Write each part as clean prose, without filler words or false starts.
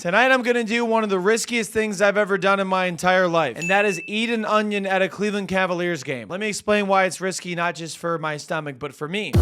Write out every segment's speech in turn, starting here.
Tonight, I'm going to do one of the riskiest things I've ever done in my entire life, and that is eat an onion at a Cleveland Cavaliers game. Let me explain why it's risky, not just for my stomach, but for me.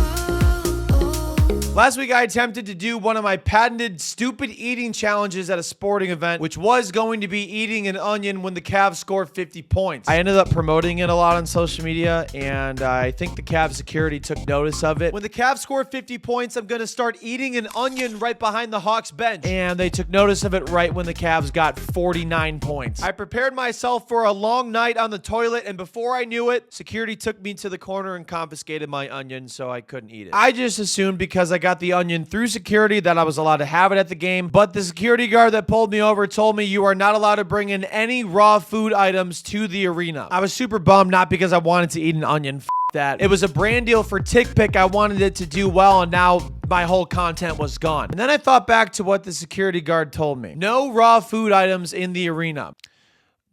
Last week, I attempted to do one of my patented stupid eating challenges at a sporting event, which was going to be eating an onion when the Cavs scored 50 points. I ended up promoting it a lot on social media, and I think the Cavs security took notice of it. When the Cavs scored 50 points, I'm going to start eating an onion right behind the Hawks bench, and they took notice of it right when the Cavs got 49 points. I prepared myself for a long night on the toilet, and before I knew it, security took me to the corner and confiscated my onion, so I couldn't eat it. I just assumed because I got the onion through security that I was allowed to have it at the game, but the security guard that pulled me over told me you are not allowed to bring in any raw food items to the arena. I was super bummed, not because I wanted to eat an onion. F that. It was a brand deal for TickPick. I wanted it to do well, and now my whole content was gone. And then I thought back to what the security guard told me. No raw food items in the arena.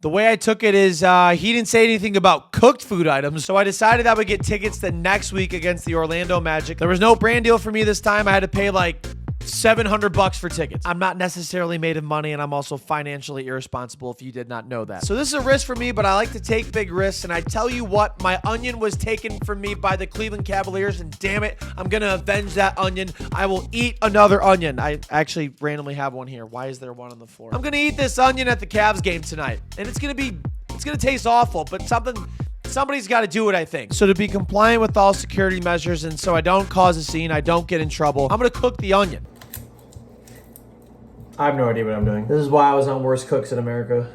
The way I took it is he didn't say anything about cooked food items, so I decided I would get tickets the next week against the Orlando Magic. There was no brand deal for me this time. I had to pay like $700 for tickets. I'm not necessarily made of money, and I'm also financially irresponsible if you did not know that. So this is a risk for me, but I like to take big risks, and I tell you what, my onion was taken from me by the Cleveland Cavaliers, and damn it, I'm gonna avenge that onion. I will eat another onion. I actually randomly have one here. Why is there one on the floor? I'm gonna eat this onion at the Cavs game tonight, and it's gonna taste awful, but somebody's got to do it, I think. So to be compliant with all security measures, and so I don't cause a scene, I don't get in trouble, I'm gonna cook the onion. I have no idea what I'm doing. This is why I was on Worst Cooks in America.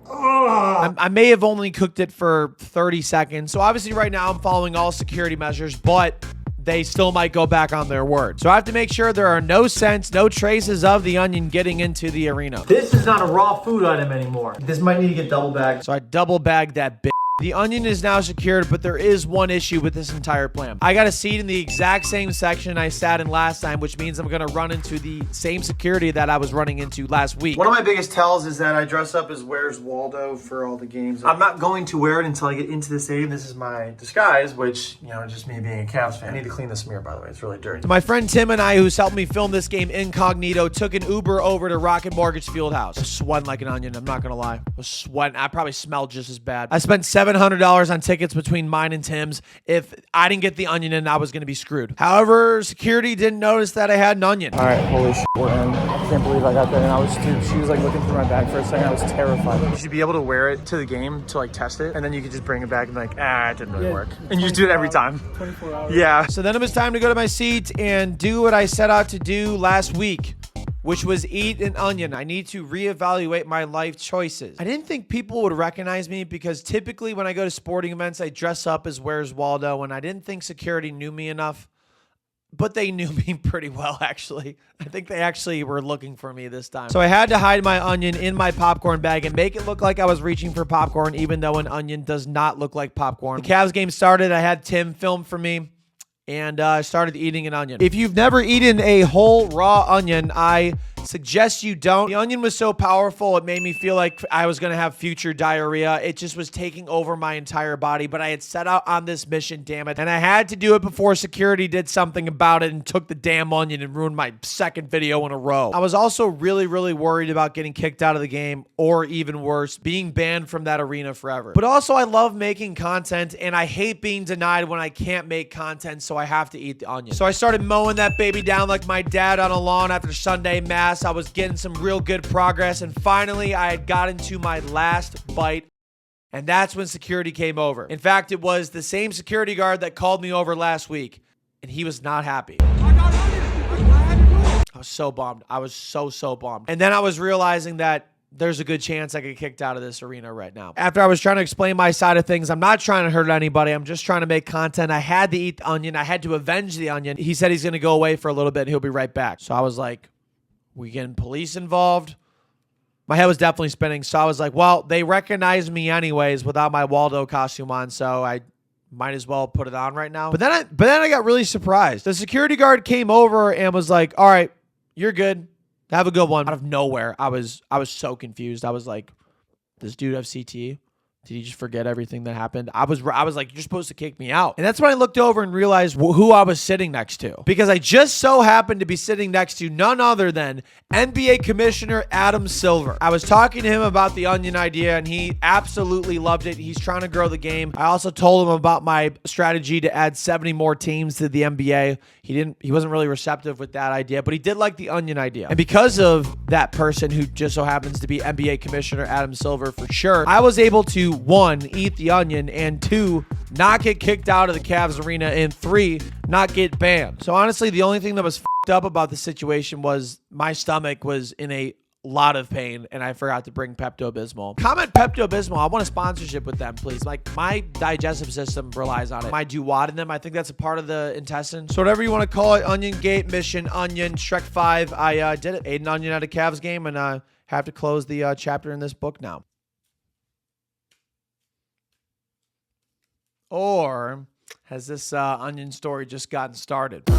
I may have only cooked it for 30 seconds. So obviously right now I'm following all security measures, but they still might go back on their word. So I have to make sure there are no scents, no traces of the onion getting into the arena. This is not a raw food item anymore. This might need to get double bagged. So I double bagged that bitch. The onion is now secured, but there is one issue with this entire plan. I got a seat in the exact same section I sat in last time, which means I'm going to run into the same security that I was running into last week. One of my biggest tells is that I dress up as Where's Waldo for all the games. I'm not going to wear it until I get into the stadium. This is my disguise, which, you know, just me being a Cavs fan. I need to clean this mirror, by the way. It's really dirty. My friend Tim and I, who's helped me film this game incognito, took an Uber over to Rocket Mortgage Fieldhouse. I was sweating like an onion. I'm not going to lie. I was sweating. I probably smelled just as bad. I spent $700 on tickets between mine and Tim's. If I didn't get the onion in, I was going to be screwed. However, security didn't notice that I had an onion. All right, holy shit, we're in. I can't believe I got there, and she was like looking through my bag for a second. I was terrified. You should be able to wear it to the game to like test it, and then you could just bring it back and be like, it didn't really work. And you just do it every time. 24 hours. Yeah. So then it was time to go to my seat and do what I set out to do last week, which was eat an onion. I need to reevaluate my life choices. I didn't think people would recognize me because typically when I go to sporting events, I dress up as Where's Waldo, and I didn't think security knew me enough, but they knew me pretty well, actually. I think they actually were looking for me this time. So I had to hide my onion in my popcorn bag and make it look like I was reaching for popcorn, even though an onion does not look like popcorn. The Cavs game started. I had Tim film for me, and I started eating an onion. If you've never eaten a whole raw onion, I suggest you don't. The onion was so powerful, it made me feel like I was going to have future diarrhea. It just was taking over my entire body, but I had set out on this mission, damn it. And I had to do it before security did something about it and took the damn onion and ruined my second video in a row. I was also really, really worried about getting kicked out of the game, or even worse, being banned from that arena forever. But also, I love making content, and I hate being denied when I can't make content, so I have to eat the onion. So I started mowing that baby down like my dad on a lawn after Sunday Mass. I was getting some real good progress, and finally I had gotten to my last bite, and that's when security came over. In fact, it was the same security guard that called me over last week, and he was not happy. I was so bummed. I was so bummed. And then I was realizing that there's a good chance I get kicked out of this arena right now. After I was trying to explain my side of things, I'm not trying to hurt anybody. I'm just trying to make content. I had to eat the onion. I had to avenge the onion. He said he's going to go away for a little bit. He'll be right back. So I was like, we getting police involved? My head was definitely spinning. So I was like, well, they recognized me anyways without my Waldo costume on. So I might as well put it on right now. But then I got really surprised. The security guard came over and was like, all right, you're good. Have a good one. Out of nowhere, I was so confused. I was like, does dude have CTE? Did he just forget everything that happened? I was like, you're supposed to kick me out. And that's when I looked over and realized who I was sitting next to. Because I just so happened to be sitting next to none other than NBA Commissioner Adam Silver. I was talking to him about the Onion idea, and he absolutely loved it. He's trying to grow the game. I also told him about my strategy to add 70 more teams to the NBA. He wasn't really receptive with that idea, but he did like the Onion idea. And because of that person who just so happens to be NBA Commissioner Adam Silver for sure, I was able to, 1, eat the onion, and 2, not get kicked out of the Cavs arena, and 3, not get banned. So honestly, the only thing that was fucked up about the situation was my stomach was in a lot of pain, and I forgot to bring Pepto-Bismol. Comment Pepto-Bismol. I want a sponsorship with them, please. Like, my digestive system relies on it. I do wad in them. I think that's a part of the intestine. So whatever you want to call it, Onion Gate, Mission Onion, Shrek 5, I did it. Ate an onion at a Cavs game, and have to close the chapter in this book now. Or has this onion story just gotten started?